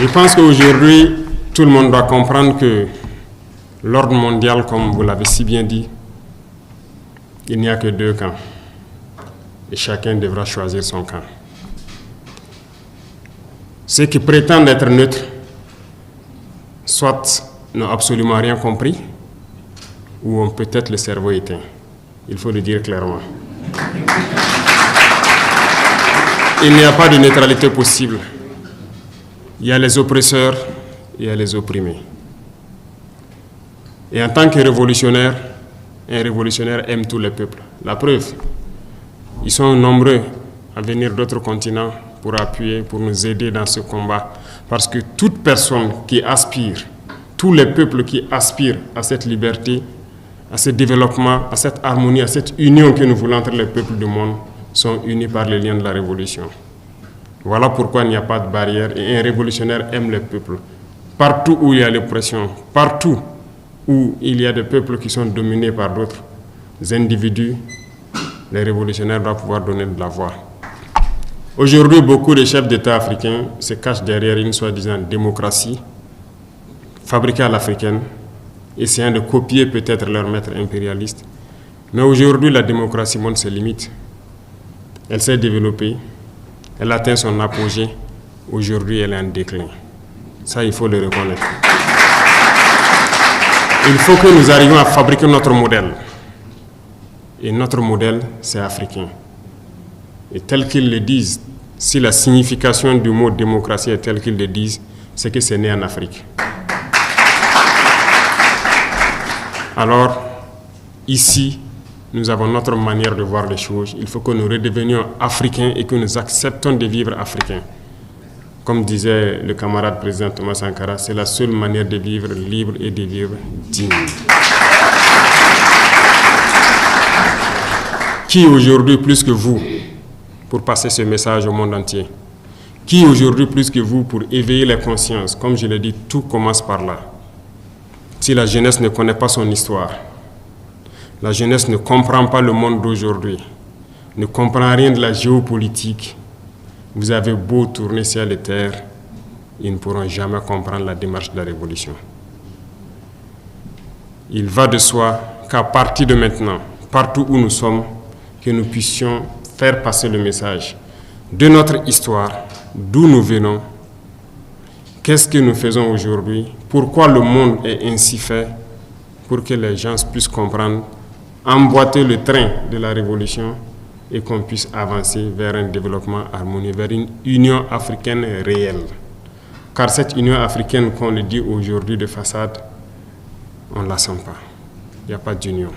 Je pense qu'aujourd'hui, tout le monde doit comprendre que l'ordre mondial, comme vous l'avez si bien dit, il n'y a que deux camps. Et chacun devra choisir son camp. Ceux qui prétendent être neutres, soit n'ont absolument rien compris, ou ont peut-être le cerveau éteint. Il faut le dire clairement. Il n'y a pas de neutralité possible. Il y a les oppresseurs et il y a les opprimés. Et en tant que révolutionnaire, un révolutionnaire aime tous les peuples. La preuve, ils sont nombreux à venir d'autres continents pour appuyer, pour nous aider dans ce combat. Parce que toute personne qui aspire, tous les peuples qui aspirent à cette liberté, à ce développement, à cette harmonie, à cette union que nous voulons entre les peuples du monde, sont unis par les liens de la révolution. Voilà pourquoi il n'y a pas de barrière et un révolutionnaire aime les peuples. Partout où il y a l'oppression, partout où il y a des peuples qui sont dominés par d'autres individus, les révolutionnaires doivent pouvoir donner de la voix. Aujourd'hui, beaucoup de chefs d'État africains se cachent derrière une soi-disant démocratie fabriquée à l'africaine, essayant de copier peut-être leur maître impérialiste. Mais aujourd'hui, la démocratie montre ses limites. Elle s'est développée, elle atteint son apogée. Aujourd'hui, elle est en déclin. Ça, il faut le reconnaître. Il faut que nous arrivions à fabriquer notre modèle. Et notre modèle, c'est africain. Et tel qu'ils le disent, si la signification du mot démocratie est telle qu'ils le disent, c'est que c'est né en Afrique. Alors, ici, nous avons notre manière de voir les choses. Il faut que nous redevenions africains et que nous acceptons de vivre africains. Comme disait le camarade président Thomas Sankara, c'est la seule manière de vivre libre et de vivre digne. Qui aujourd'hui plus que vous pour passer ce message au monde entier? Qui aujourd'hui plus que vous pour éveiller les consciences? Comme je l'ai dit, tout commence par là. Si la jeunesse ne connaît pas son histoire, la jeunesse ne comprend pas le monde d'aujourd'hui, ne comprend rien de la géopolitique, vous avez beau tourner ciel et terre, ils ne pourront jamais comprendre la démarche de la révolution. Il va de soi qu'à partir de maintenant, partout où nous sommes, que nous puissions faire passer le message de notre histoire, d'où nous venons, qu'est-ce que nous faisons aujourd'hui, pourquoi le monde est ainsi fait, pour que les gens puissent comprendre, emboîter le train de la révolution et qu'on puisse avancer vers un développement harmonieux, vers une union africaine réelle. Car cette union africaine qu'on le dit aujourd'hui de façade, on ne la sent pas. Il n'y a pas d'union.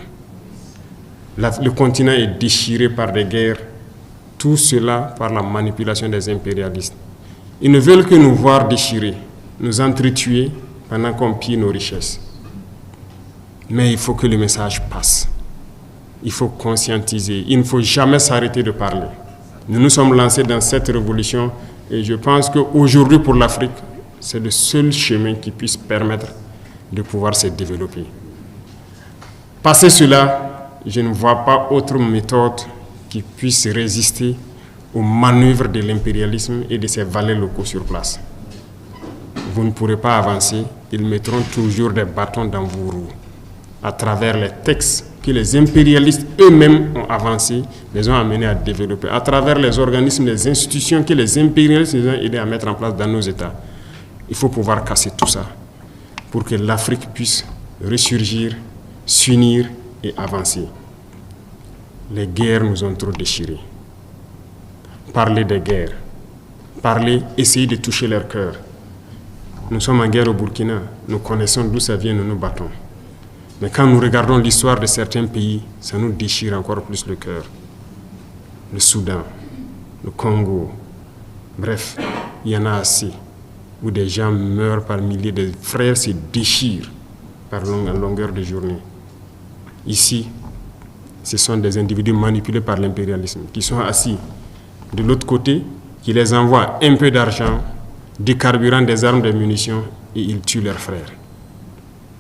Le continent est déchiré par des guerres, tout cela par la manipulation des impérialistes. Ils ne veulent que nous voir déchirés, nous entretuer pendant qu'on pille nos richesses. Mais il faut que le message passe. Il faut conscientiser. Il ne faut jamais s'arrêter de parler. Nous nous sommes lancés dans cette révolution et je pense qu'aujourd'hui pour l'Afrique, c'est le seul chemin qui puisse permettre de pouvoir se développer. Passer cela, je ne vois pas autre méthode qui puisse résister aux manœuvres de l'impérialisme et de ses valets locaux sur place. Vous ne pourrez pas avancer, ils mettront toujours des bâtons dans vos roues à travers les textes que les impérialistes eux-mêmes ont avancés, les ont amenés à développer, à travers les organismes, les institutions que les impérialistes nous ont aidés à mettre en place dans nos États. Il faut pouvoir casser tout ça pour que l'Afrique puisse ressurgir, s'unir et avancer. Les guerres nous ont trop déchirés. Parler des guerres, essayer de toucher leur cœur. Nous sommes en guerre au Burkina, nous connaissons d'où ça vient, nous nous battons. Mais quand nous regardons l'histoire de certains pays, ça nous déchire encore plus le cœur. Le Soudan, le Congo, bref, il y en a assez, où des gens meurent par milliers, de frères se déchirent par longueur de journée. Ici, ce sont des individus manipulés par l'impérialisme, qui sont assis de l'autre côté, qui les envoient un peu d'argent, du carburant, des armes, des munitions, et ils tuent leurs frères.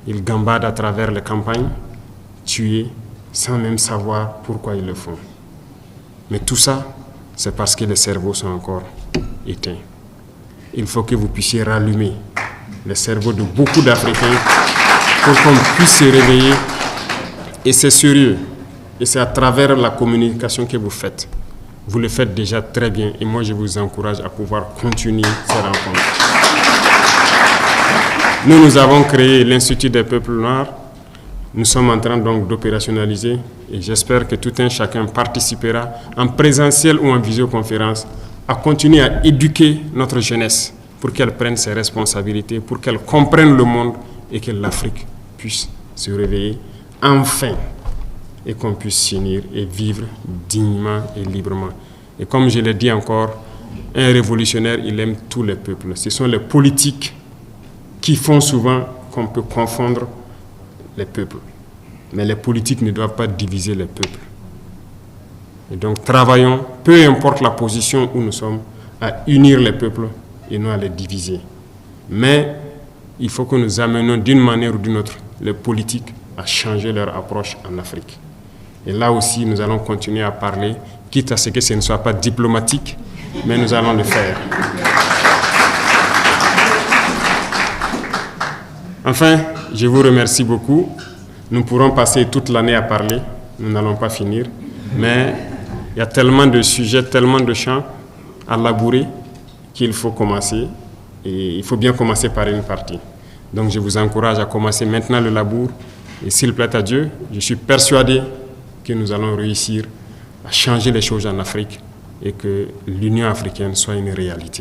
Ils gambadent à travers les campagnes, tués, sans même savoir pourquoi ils le font. Mais tout ça, c'est parce que les cerveaux sont encore éteints. il faut que vous puissiez rallumer le cerveau de beaucoup d'Africains pour qu'on puisse se réveiller. Et c'est sérieux. Et c'est à travers la communication que vous faites. Vous le faites déjà très bien. Et moi, je vous encourage à pouvoir continuer ces rencontres. Nous avons créé l'Institut des peuples noirs. Nous sommes en train donc d'opérationnaliser. Et j'espère que tout un chacun participera en présentiel ou en visioconférence à continuer à éduquer notre jeunesse pour qu'elle prenne ses responsabilités, pour qu'elle comprenne le monde et que l'Afrique puisse se réveiller enfin et qu'on puisse s'unir et vivre dignement et librement. Et comme je l'ai dit encore, un révolutionnaire, il aime tous les peuples. Ce sont les politiques qui font souvent qu'on peut confondre les peuples. Mais les politiques ne doivent pas diviser les peuples. Et donc travaillons, peu importe la position où nous sommes, à unir les peuples et non à les diviser. Mais il faut que nous amenions d'une manière ou d'une autre les politiques à changer leur approche en Afrique. Et là aussi, nous allons continuer à parler, quitte à ce que ce ne soit pas diplomatique, mais nous allons le faire. Enfin, je vous remercie beaucoup. Nous pourrons passer toute l'année à parler, nous n'allons pas finir, mais il y a tellement de sujets, tellement de champs à labourer qu'il faut commencer, et il faut bien commencer par une partie. Donc je vous encourage à commencer maintenant le labour, et s'il plaît à Dieu, je suis persuadé que nous allons réussir à changer les choses en Afrique et que l'Union africaine soit une réalité.